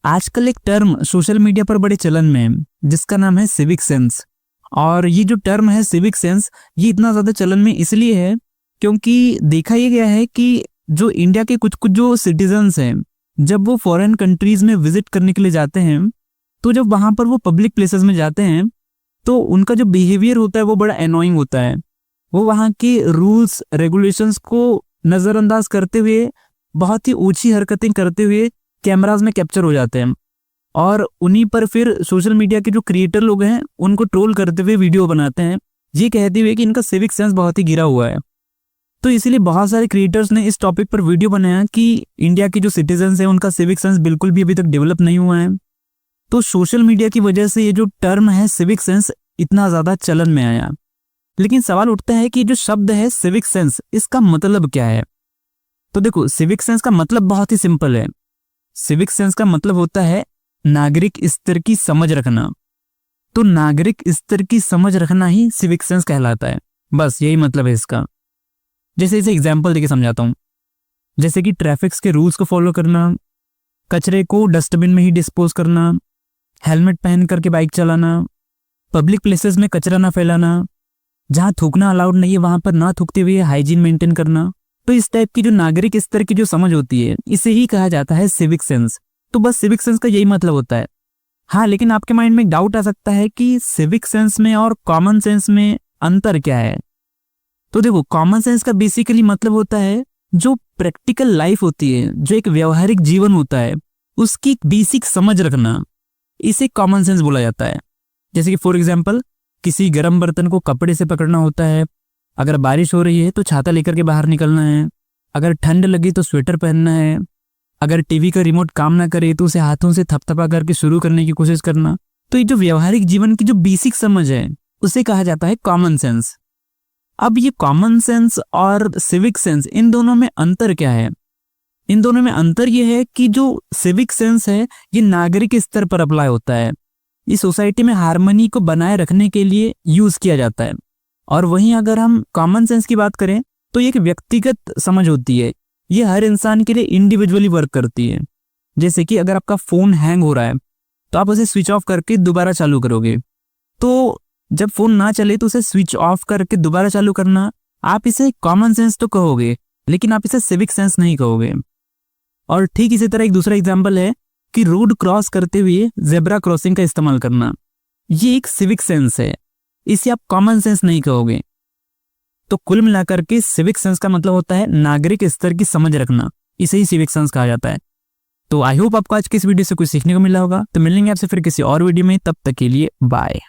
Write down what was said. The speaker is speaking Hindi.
आजकल एक टर्म सोशल मीडिया पर बड़े चलन में है जिसका नाम है सिविक सेंस। और ये जो टर्म है सिविक सेंस, ये इतना ज्यादा चलन में इसलिए है क्योंकि देखा ये गया है कि जो इंडिया के कुछ कुछ जो सिटीजन्स हैं, जब वो फॉरेन कंट्रीज में विजिट करने के लिए जाते हैं, तो जब वहां पर वो पब्लिक प्लेसेस में जाते हैं तो उनका जो बिहेवियर होता है वो बड़ा एनोइंग होता है। वो वहाँ के रूल्स रेगुलेशंस को नज़रअंदाज करते हुए, बहुत ही ऊंची हरकतें करते हुए कैमराज में कैप्चर हो जाते हैं और उन्हीं पर फिर सोशल मीडिया के जो क्रिएटर लोग हैं उनको ट्रोल करते हुए वीडियो बनाते हैं, ये कहते हुए कि इनका सिविक सेंस बहुत ही गिरा हुआ है। तो इसीलिए बहुत सारे क्रिएटर्स ने इस टॉपिक पर वीडियो बनाया कि इंडिया के जो सिटीजन्स हैं उनका सिविक सेंस बिल्कुल भी अभी तक डेवलप नहीं हुआ है। तो सोशल मीडिया की वजह से ये जो टर्म है सिविक सेंस इतना ज़्यादा चलन में आया। लेकिन सवाल उठता है कि जो शब्द है सिविक सेंस, इसका मतलब क्या है? तो देखो, सिविक सेंस का मतलब बहुत ही सिंपल है। सिविक सेंस का मतलब होता है नागरिक स्तर की समझ रखना। तो नागरिक स्तर की समझ रखना ही सिविक सेंस कहलाता है, बस यही मतलब है इसका। जैसे इसे एग्जाम्पल देके समझाता हूँ। जैसे कि ट्रैफिक के रूल्स को फॉलो करना, कचरे को डस्टबिन में ही डिस्पोज करना, हेलमेट पहन करके बाइक चलाना, पब्लिक प्लेसेस में कचरा ना फैलाना, जहाँ थूकना अलाउड नहीं है वहां पर ना थूकते हुए हाइजीन मेंटेन करना। तो इस टाइप की जो नागरिक स्तर की जो समझ होती है, इसे ही कहा जाता है सिविक सेंस। तो बस सिविक सेंस का यही मतलब होता है। हाँ, लेकिन आपके माइंड में एक डाउट आ सकता है कि सिविक सेंस में और कॉमन सेंस में अंतर क्या है। तो देखो, कॉमन सेंस का बेसिकली मतलब होता है जो प्रैक्टिकल लाइफ होती है, जो एक व्यवहारिक जीवन होता है, उसकी बेसिक समझ रखना, इसे कॉमन सेंस बोला जाता है। जैसे कि फॉर एग्जाम्पल, किसी गर्म बर्तन को कपड़े से पकड़ना होता है, अगर बारिश हो रही है तो छाता लेकर के बाहर निकलना है, अगर ठंड लगी तो स्वेटर पहनना है, अगर टीवी का रिमोट काम ना करे तो उसे हाथों से थपथपा करके शुरू करने की कोशिश करना। तो ये जो व्यवहारिक जीवन की जो बेसिक समझ है उसे कहा जाता है कॉमन सेंस। अब ये कॉमन सेंस और सिविक सेंस, इन दोनों में अंतर क्या है? इन दोनों में अंतर ये है कि जो सिविक सेंस है ये नागरिक स्तर पर अप्लाई होता है, इस सोसाइटी में हार्मनी को बनाए रखने के लिए यूज किया जाता है। और वहीं अगर हम कॉमन सेंस की बात करें तो ये एक व्यक्तिगत समझ होती है, ये हर इंसान के लिए इंडिविजुअली वर्क करती है। जैसे कि अगर आपका फोन हैंग हो रहा है तो आप उसे स्विच ऑफ करके दोबारा चालू करोगे, तो जब फोन ना चले तो उसे स्विच ऑफ करके दोबारा चालू करना, आप इसे कॉमन सेंस तो कहोगे, लेकिन आप इसे सिविक सेंस नहीं कहोगे। और ठीक इसी तरह एक दूसरा एग्जाम्पल है कि रोड क्रॉस करते हुए जेब्रा क्रॉसिंग का इस्तेमाल करना, ये एक सिविक सेंस है, इसे आप कॉमन सेंस नहीं कहोगे। तो कुल मिलाकर के सिविक सेंस का मतलब होता है नागरिक स्तर की समझ रखना, इसे ही सिविक सेंस कहा जाता है। तो आई होप आपको आज की इस वीडियो से कुछ सीखने को मिला होगा। तो मिलेंगे आपसे फिर किसी और वीडियो में, तब तक के लिए बाय।